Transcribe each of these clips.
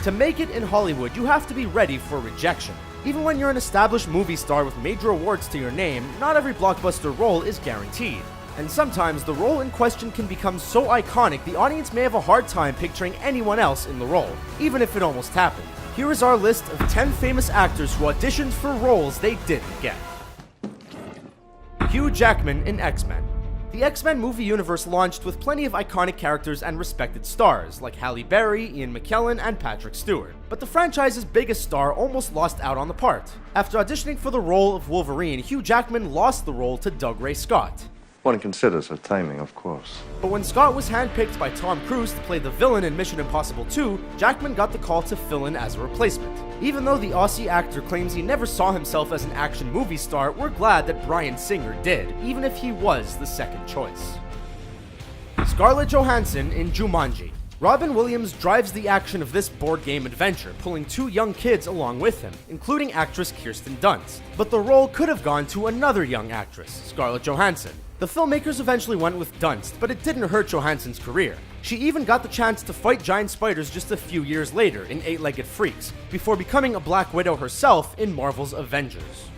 To make it in Hollywood, you have to be ready for rejection. Even when you're an established movie star with major awards to your name, not every blockbuster role is guaranteed. And sometimes the role in question can become so iconic the audience may have a hard time picturing anyone else in the role, even if it almost happened. Here is our list of 10 famous actors who auditioned for roles they didn't get. Hugh Jackman in X-Men. The X-Men movie universe launched with plenty of iconic characters and respected stars, like Halle Berry, Ian McKellen, and Patrick Stewart. But the franchise's biggest star almost lost out on the part. After auditioning for the role of Wolverine, Hugh Jackman lost the role to Doug Ray Scott. One considers her timing, of course. But when Scott was handpicked by Tom Cruise to play the villain in Mission Impossible 2, Jackman got the call to fill in as a replacement. Even though the Aussie actor claims he never saw himself as an action movie star, we're glad that Bryan Singer did, even if he was the second choice. Scarlett Johansson in Jumanji. Robin Williams drives the action of this board game adventure, pulling 2 young kids along with him, including actress Kirsten Dunst. But the role could have gone to another young actress, Scarlett Johansson. The filmmakers eventually went with Dunst, but it didn't hurt Johansson's career. She even got the chance to fight giant spiders just a few years later in Eight-Legged Freaks, before becoming a Black Widow herself in Marvel's Avengers.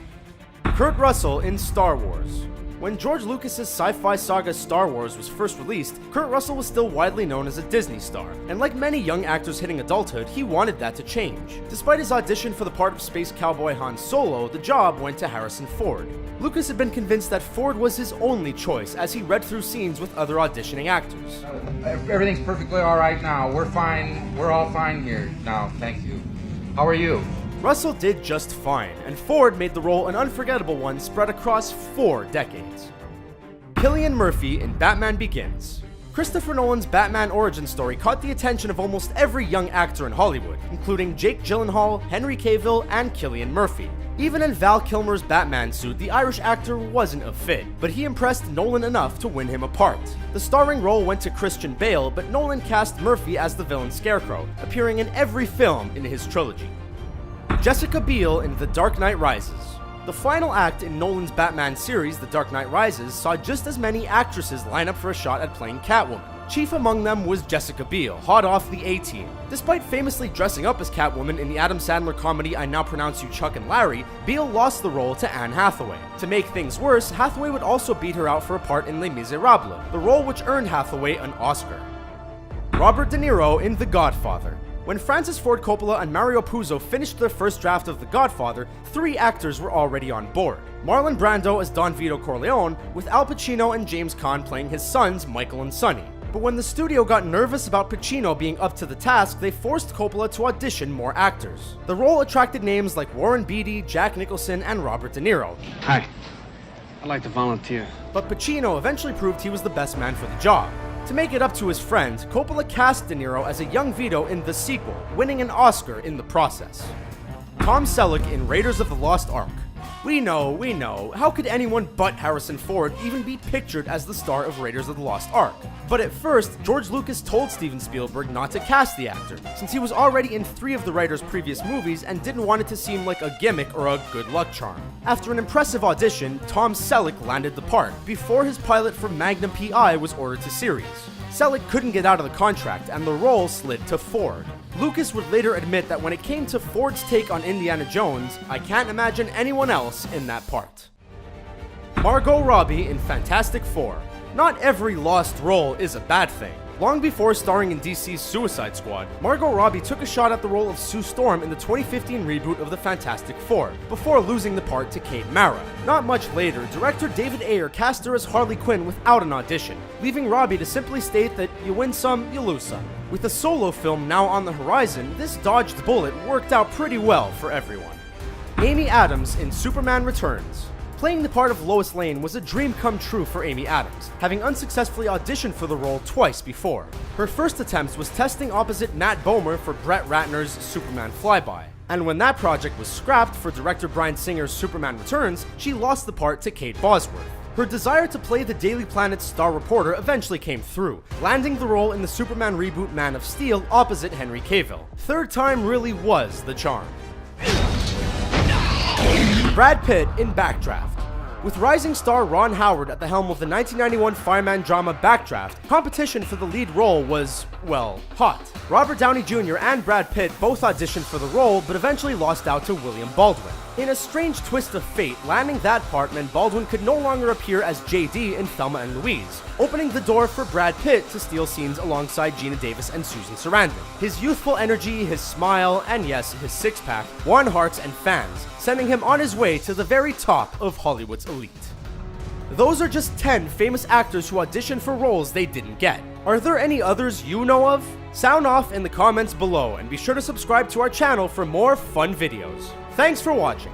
Kurt Russell in Star Wars. When George Lucas's sci-fi saga Star Wars was first released, Kurt Russell was still widely known as a Disney star, and like many young actors hitting adulthood, he wanted that to change. Despite his audition for the part of space cowboy Han Solo, the job went to Harrison Ford. Lucas had been convinced that Ford was his only choice as he read through scenes with other auditioning actors. Everything's perfectly all right now. We're fine. We're all fine here now. Thank you. How are you? Russell did just fine, and Ford made the role an unforgettable one spread across 4 decades. Cillian Murphy in Batman Begins. Christopher Nolan's Batman origin story caught the attention of almost every young actor in Hollywood, including Jake Gyllenhaal, Henry Cavill, and Cillian Murphy. Even in Val Kilmer's Batman suit, the Irish actor wasn't a fit, but he impressed Nolan enough to win him a part. The starring role went to Christian Bale, but Nolan cast Murphy as the villain Scarecrow, appearing in every film in his trilogy. Jessica Biel in The Dark Knight Rises. The final act in Nolan's Batman series, The Dark Knight Rises, saw just as many actresses line up for a shot at playing Catwoman. Chief among them was Jessica Biel, hot off the A-Team. Despite famously dressing up as Catwoman in the Adam Sandler comedy I Now Pronounce You Chuck and Larry, Biel lost the role to Anne Hathaway. To make things worse, Hathaway would also beat her out for a part in Les Miserables, the role which earned Hathaway an Oscar. Robert De Niro in The Godfather. When Francis Ford Coppola and Mario Puzo finished their first draft of The Godfather, 3 actors were already on board. Marlon Brando as Don Vito Corleone, with Al Pacino and James Caan playing his sons Michael and Sonny. But when the studio got nervous about Pacino being up to the task, they forced Coppola to audition more actors. The role attracted names like Warren Beatty, Jack Nicholson, and Robert De Niro. Hi, I'd like to volunteer. But Pacino eventually proved he was the best man for the job. To make it up to his friend, Coppola cast De Niro as a young Vito in the sequel, winning an Oscar in the process. Tom Selleck in Raiders of the Lost Ark. We know, how could anyone but Harrison Ford even be pictured as the star of Raiders of the Lost Ark? But at first, George Lucas told Steven Spielberg not to cast the actor, since he was already in 3 of the writer's previous movies and didn't want it to seem like a gimmick or a good luck charm. After an impressive audition, Tom Selleck landed the part, before his pilot for Magnum P.I. was ordered to series. Selleck couldn't get out of the contract, and the role slid to Ford. Lucas would later admit that when it came to Ford's take on Indiana Jones, I can't imagine anyone else in that part. Margot Robbie in Fantastic Four. Not every lost role is a bad thing. Long before starring in DC's Suicide Squad, Margot Robbie took a shot at the role of Sue Storm in the 2015 reboot of the Fantastic Four, before losing the part to Kate Mara. Not much later, director David Ayer cast her as Harley Quinn without an audition, leaving Robbie to simply state that you win some, you lose some. With a solo film now on the horizon, this dodged bullet worked out pretty well for everyone. Amy Adams in Superman Returns. Playing the part of Lois Lane was a dream come true for Amy Adams, having unsuccessfully auditioned for the role twice before. Her first attempt was testing opposite Matt Bomer for Brett Ratner's Superman Flyby. And when that project was scrapped for director Bryan Singer's Superman Returns, she lost the part to Kate Bosworth. Her desire to play the Daily Planet's star reporter eventually came through, landing the role in the Superman reboot Man of Steel opposite Henry Cavill. Third time really was the charm. Brad Pitt in Backdraft. With rising star Ron Howard at the helm of the 1991 fireman drama Backdraft, competition for the lead role was, well, hot. Robert Downey Jr. and Brad Pitt both auditioned for the role, but eventually lost out to William Baldwin. In a strange twist of fate, landing that part meant Baldwin could no longer appear as JD in Thelma and Louise, opening the door for Brad Pitt to steal scenes alongside Gina Davis and Susan Sarandon. His youthful energy, his smile, and yes, his six-pack, won hearts and fans, sending him on his way to the very top of Hollywood's elite. Those are just 10 famous actors who auditioned for roles they didn't get. Are there any others you know of? Sound off in the comments below, and be sure to subscribe to our channel for more fun videos. Thanks for watching.